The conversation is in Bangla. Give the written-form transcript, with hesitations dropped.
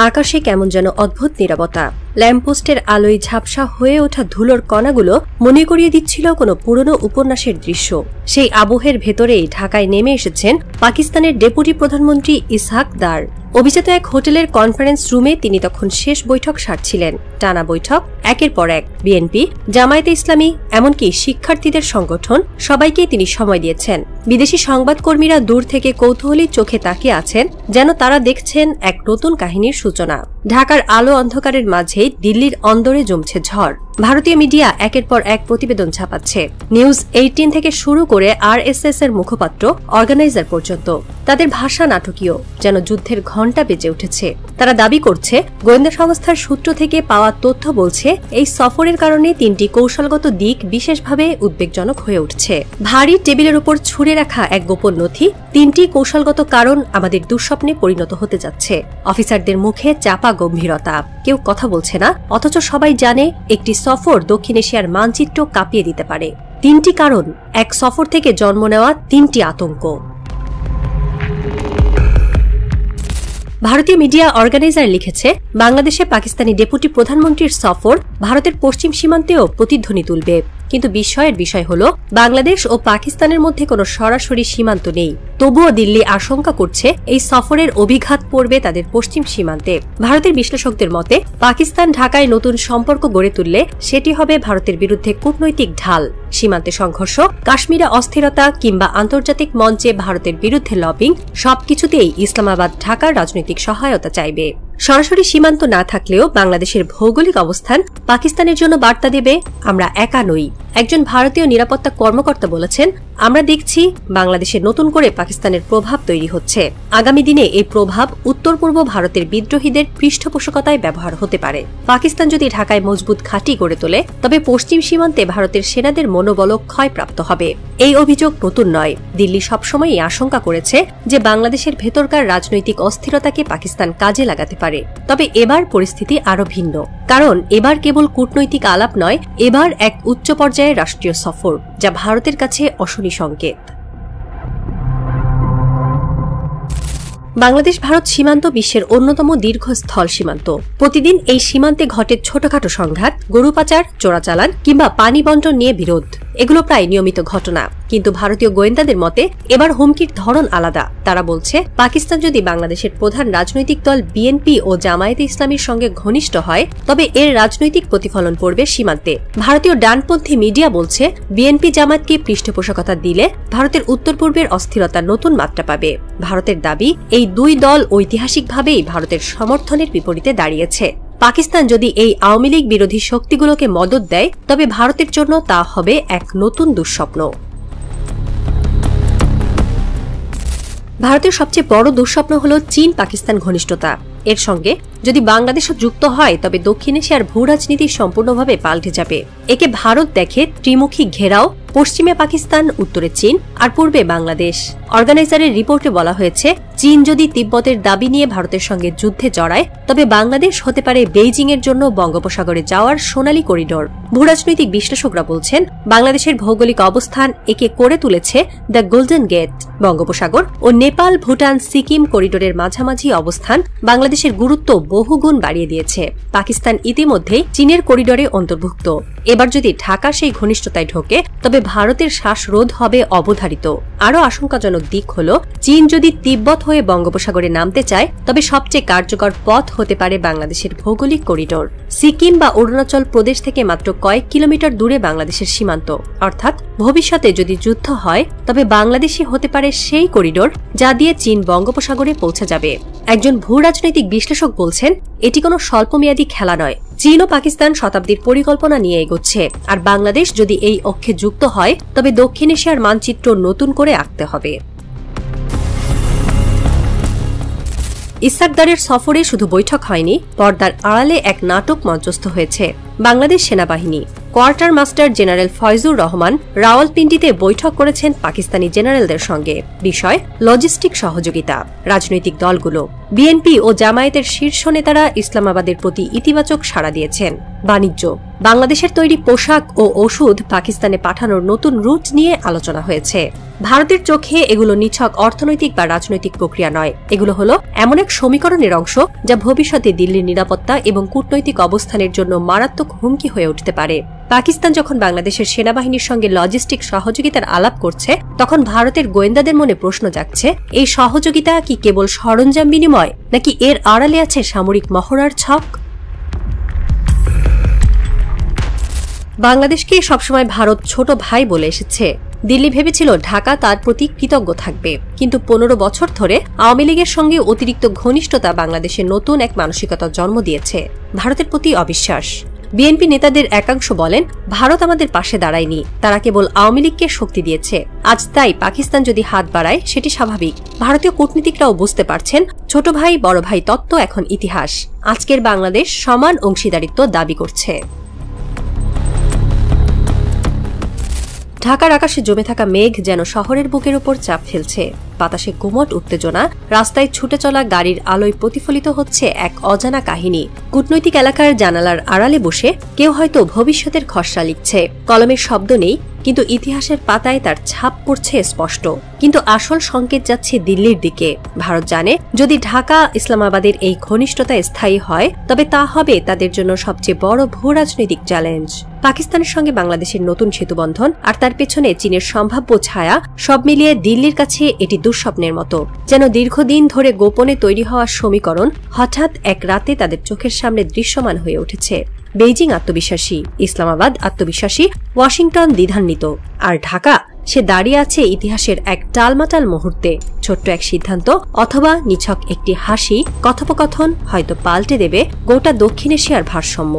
আকাশে কেমন যেন অদ্ভুত নীরবতা। ল্যাম্পপোস্টের আলোয় ঝাপসা হয়ে ওঠা ধুলোর কণাগুলো মনে করিয়ে দিচ্ছিল কোনো পুরনো উপন্যাসের দৃশ্য। সেই আবহের ভেতরেই ঢাকায় নেমে এসেছেন পাকিস্তানের ডেপুটি প্রধানমন্ত্রী ইসহাক দার। অভিজাত এক হোটেলের কনফারেন্স রুমে তিনি তখন শেষ বৈঠক সারছিলেন। টানা বৈঠক, একের পর এক। বিএনপি, জামায়াতে ইসলামী, এমনকি শিক্ষার্থীদের সংগঠন, সবাইকেই তিনি সময় দিয়েছেন। বিদেশি সংবাদকর্মীরা দূর থেকে কৌতূহলী চোখে তাকিয়ে আছেন, যেন তারা দেখছেন এক নতুন কাহিনীর সূচনা। ঢাকার আলো অন্ধকারের মাঝেই দিল্লির অন্দরে জমছে ঝড়। ভারতীয় মিডিয়া একের পর এক প্রতিবেদন ছাপাচ্ছে। নিউজ 18 থেকে শুরু করে আরএসএস এর মুখপাত্র, অর্গানাইজার পর্যন্ত। তাদের ভাষা নাটকীয়, যেন যুদ্ধের ঘণ্টা বেজে উঠেছে। তারা দাবি করছে, গোয়েন্দা সংস্থার সূত্র থেকে পাওয়া তথ্য বলছে, এই সফরের কারণে 3টি কৌশলগত দিক বিশেষভাবে উদ্বেগজনক হয়ে উঠছে। ভারী টেবিলের উপর ছুঁড়ে রাখা এক গোপন নথি, 3টি কৌশলগত কারণ আমাদের দুঃস্বপ্নে পরিণত হতে যাচ্ছে। অফিসারদের মুখে চাপা গম্ভীরতা, কেউ কথা বলছে না, অথচ সবাই জানে একটি সফর দক্ষিণ এশিয়ার মানচিত্র কাঁপিয়ে দিতে পারে। 3টি কারণ, এক সফর থেকে জন্ম নেওয়া 3টি আতঙ্ক। ভারতীয় মিডিয়া অর্গানাইজার লিখেছে, বাংলাদেশে পাকিস্তানি ডেপুটি প্রধানমন্ত্রীর সফর ভারতের পশ্চিম সীমান্তেও প্রতিধ্বনি তুলবে। কিন্তু বিস্ময়ের বিষয় হল, বাংলাদেশ ও পাকিস্তানের মধ্যে কোনো সরাসরি সীমান্ত নেই। তবুও দিল্লি আশঙ্কা করছে, এই সফরের অভিঘাত পড়বে তাদের পশ্চিম সীমান্তে। ভারতের বিশ্লেষকদের মতে, পাকিস্তান ঢাকায় নতুন সম্পর্ক গড়ে তুললে সেটি হবে ভারতের বিরুদ্ধে কূটনৈতিক ঢাল। সীমান্তে সংঘর্ষ, কাশ্মীরে অস্থিরতা কিংবা আন্তর্জাতিক মঞ্চে ভারতের বিরুদ্ধে লবিং, সবকিছুতেই ইসলামাবাদ ঢাকার রাজনৈতিক সহায়তা চাইবে। সরাসরি সীমান্ত না থাকলেও বাংলাদেশের ভৌগোলিক অবস্থান পাকিস্তানের জন্য বার্তা দেবে, আমরা একা নই। একজন ভারতীয় নিরাপত্তা কর্মকর্তা বলেছেন, আমরা দেখছি বাংলাদেশে নতুন করে পাকিস্তানের প্রভাব তৈরি হচ্ছে। আগামী দিনে এই প্রভাব উত্তর পূর্ব ভারতের বিদ্রোহীদের পৃষ্ঠপোষকতায় ব্যবহার হতে পারে। পাকিস্তান যদি ঢাকায় মজবুত ঘাঁটি গড়ে তোলে, তবে পশ্চিম সীমান্তে ভারতের সেনাদের মনোবল ক্ষয়প্রাপ্ত হবে। এই অভিযোগ নতুন নয়। দিল্লি সবসময়ই আশঙ্কা করেছে যে বাংলাদেশের ভেতরকার রাজনৈতিক অস্থিরতাকে পাকিস্তান কাজে লাগাতে পারে। তবে এবার পরিস্থিতি আরো ভিন্ন, কারণ এবার কেবল কূটনৈতিক আলাপ নয়, এবার এক উচ্চ পর্যায়ের রাষ্ট্রীয় সফর, যা ভারতের কাছে অশনি সংকেত। বাংলাদেশ ভারত সীমান্ত বিশ্বের অন্যতম দীর্ঘ স্থল সীমান্ত। প্রতিদিন এই সীমান্তে ঘটে ছোটখাটো সংঘাত, গরু পাচার, চোরাচালান কিংবা পানি বন্টন নিয়ে বিরোধ। এগুলো প্রায় নিয়মিত ঘটনা। কিন্তু ভারতীয় গোয়েন্দাদের মতে এবার হুমকির ধরন আলাদা। তারা বলছে, পাকিস্তান যদি বাংলাদেশের প্রধান রাজনৈতিক দল বিএনপি ও জামায়াতে ইসলামীর সঙ্গে ঘনিষ্ঠ হয়, তবে এর রাজনৈতিক প্রতিফলন পড়বে সীমান্তে। ভারতীয় ডানপন্থী মিডিয়া বলছে, বিএনপি জামায়াতকে পৃষ্ঠপোষকতা দিলে ভারতের উত্তর পূর্বের অস্থিরতা নতুন মাত্রা পাবে। ভারতের দাবি, এই দুই দল ঐতিহাসিকভাবেই ভারতের সমর্থনের বিপরীতে দাঁড়িয়েছে। পাকিস্তান যদি এই আওয়ামী লীগ বিরোধী শক্তিগুলোকে মদত দেয়, তবে ভারতের জন্য তা হবে এক নতুন দুঃস্বপ্ন। ভারতের সবচেয়ে বড় দুঃস্বপ্ন হল চীন পাকিস্তান ঘনিষ্ঠতা। এর সঙ্গে যদি বাংলাদেশও যুক্ত হয়, তবে দক্ষিণ এশিয়ার ভূ রাজনীতি সম্পূর্ণভাবে পাল্টে যাবে। একে ভারত দেখে ত্রিমুখী ঘেরাও, পশ্চিমে পাকিস্তান, উত্তরে চীন আর পূর্বে বাংলাদেশ। অর্গানাইজারের রিপোর্টে বলা হয়েছে, চীন যদি তিব্বতের দাবি নিয়ে ভারতের সঙ্গে যুদ্ধে জড়ায়, তবে বাংলাদেশ হতে পারে বেইজিং এর জন্য বঙ্গোপসাগরে যাওয়ার সোনালী করিডোর। ভূরাজনৈতিক বিশ্লেষকরা বলছেন, বাংলাদেশের ভৌগোলিক অবস্থান একে করে তুলেছে দ্য গোল্ডেন গেট। বঙ্গোপসাগর ও নেপাল, ভুটান, সিকিম করিডোরের মাঝামাঝি অবস্থান বাংলাদেশের গুরুত্ব বহুগুণ বাড়িয়ে দিয়েছে। পাকিস্তান ইতিমধ্যেই চীনের করিডোরে অন্তর্ভুক্ত। এবার যদি ঢাকা সেই ঘনিষ্ঠতায় ঢোকে, তবে ভারতের শ্বাসরোধ হবে অবধারিত। আরও আশঙ্কাজনক দিক হল, চীন যদি তিব্বত হয়ে বঙ্গোপসাগরে নামতে চায়, তবে সবচেয়ে কার্যকর পথ হতে পারে বাংলাদেশের ভৌগোলিক করিডোর। সিকিম বা অরুণাচল প্রদেশ থেকে মাত্র কয়েক কিলোমিটার দূরে বাংলাদেশের সীমান্ত। অর্থাৎ ভবিষ্যতে যদি যুদ্ধ হয়, তবে বাংলাদেশই হতে পারে সেই করিডোর যা দিয়ে চীন বঙ্গোপসাগরে পৌঁছে যাবে। একজন ভূ রাজনৈতিক বিশ্লেষক বলছেন, এটি কোনো স্বল্পমেয়াদী খেলা নয়। চীন ও পাকিস্তান শতাব্দীর পরিকল্পনা নিয়ে এগোচ্ছে, আর বাংলাদেশ যদি এই অক্ষে যুক্ত হয়, তবে দক্ষিণ এশিয়ার মানচিত্র নতুন করে আঁকতে হবে। ইসহাক দারের সফরে শুধু বৈঠক হয়নি, পর্দার আড়ালে এক নাটক মঞ্চস্থ হয়েছে। বাংলাদেশ সেনাবাহিনী quarter master general Faizur Rahman রাওয়ালপিন্ডিতে বৈঠক করেছেন পাকিস্তানি জেনারেলদের সঙ্গে। বিষয়, লজিস্টিক সহযোগিতা। রাজনৈতিক দলগুলো, বিএনপি ও জামায়াতের শীর্ষ নেতারা ইসলামাবাদের প্রতি ইতিবাচক সাড়া দিয়েছেন। বাণিজ্য, বাংলাদেশের তৈরি পোশাক ও ওষুধ পাকিস্তানে পাঠানোর নতুন রুট নিয়ে আলোচনা হয়েছে। ভারতের চোখে এগুলো নিছক অর্থনৈতিক বা রাজনৈতিক প্রক্রিয়া নয়, এগুলো হলো এমন এক সমীকরণের অংশ যা ভবিষ্যতে দিল্লির নিরাপত্তা এবং কূটনৈতিক অবস্থানের জন্য মারাত্মক হুমকি হয়ে উঠতে পারে। পাকিস্তান যখন বাংলাদেশের সেনাবাহিনীর সঙ্গে লজিস্টিক সহযোগিতার আলাপ করছে, তখন ভারতের গোয়েন্দাদের মনে প্রশ্ন জাগছে, এই সহযোগিতা কি কেবল সরঞ্জাম বিনিময়, নাকি এর আড়ালে আছে সামরিক মহড়ার ছক? বাংলাদেশকে সবসময় ভারত ছোট ভাই বলে এসেছে। দিল্লি ভেবেছিল ঢাকা তার প্রতি কৃতজ্ঞ থাকবে, কিন্তু 15 বছর ধরে আওয়ামী লীগের সঙ্গে অতিরিক্ত ঘনিষ্ঠতা বাংলাদেশের নতুন এক মানসিকতার জন্ম দিয়েছে, ভারতের প্রতি অবিশ্বাস। বিএনপি নেতাদের একাংশ বলেন, ভারত আমাদের পাশে দাঁড়ায়নি, তারা কেবল আওয়ামী লীগকে শক্তি দিয়েছে। আজ তাই পাকিস্তান যদি হাত বাড়ায় সেটি স্বাভাবিক। ভারতীয় কূটনীতিকরাও বুঝতে পারছেন, ছোট ভাই বড় ভাই তত্ত্ব এখন ইতিহাস। আজকের বাংলাদেশ সমান অংশীদারিত্ব দাবি করছে। ঢাকার আকাশে জমে থাকা মেঘ যেন শহরের বুকের উপর চাপ ফেলছে। বাতাসে গুমট উত্তেজনা, রাস্তায় ছুটে চলা গাড়ির আলোয় প্রতিফলিত হচ্ছে এক অজানা কাহিনী। কূটনৈতিক এলাকার জানালার আড়ালে বসে কেউ হয়তো ভবিষ্যতের খসড়া লিখছে। কলমের শব্দ নেই, কিন্তু ইতিহাসের পাতায় তার ছাপ পড়ছে স্পষ্ট। কিন্তু আসল সংকেত যাচ্ছে দিল্লির দিকে। ভারত জানে, যদি ঢাকা ইসলামাবাদের এই ঘনিষ্ঠতা স্থায়ী হয়, তবে তা হবে তাদের জন্য সবচেয়ে বড় ভূরাজনৈতিক চ্যালেঞ্জ। পাকিস্তানের সঙ্গে বাংলাদেশের নতুন সেতুবন্ধন আর তার পেছনে চীনের সম্ভাব্য ছায়া, সব মিলিয়ে দিল্লির কাছে এটি দুঃস্বপ্নের মতো। যেন দীর্ঘদিন ধরে গোপনে তৈরি হওয়া সমীকরণ হঠাৎ এক রাতে তাদের চোখের সামনে দৃশ্যমান হয়ে উঠেছে। বেইজিং আত্মবিশ্বাসী, ইসলামাবাদ আত্মবিশ্বাসী, ওয়াশিংটন দ্বিধান্বিত, আর ঢাকা সে দাঁড়িয়ে আছে ইতিহাসের এক টালমাটাল মুহূর্তে। ছোট্ট এক সিদ্ধান্ত অথবা নিছক একটি হাসি, কথোপকথন হয়তো পাল্টে দেবে গোটা দক্ষিণ এশিয়ার ভারসাম্য।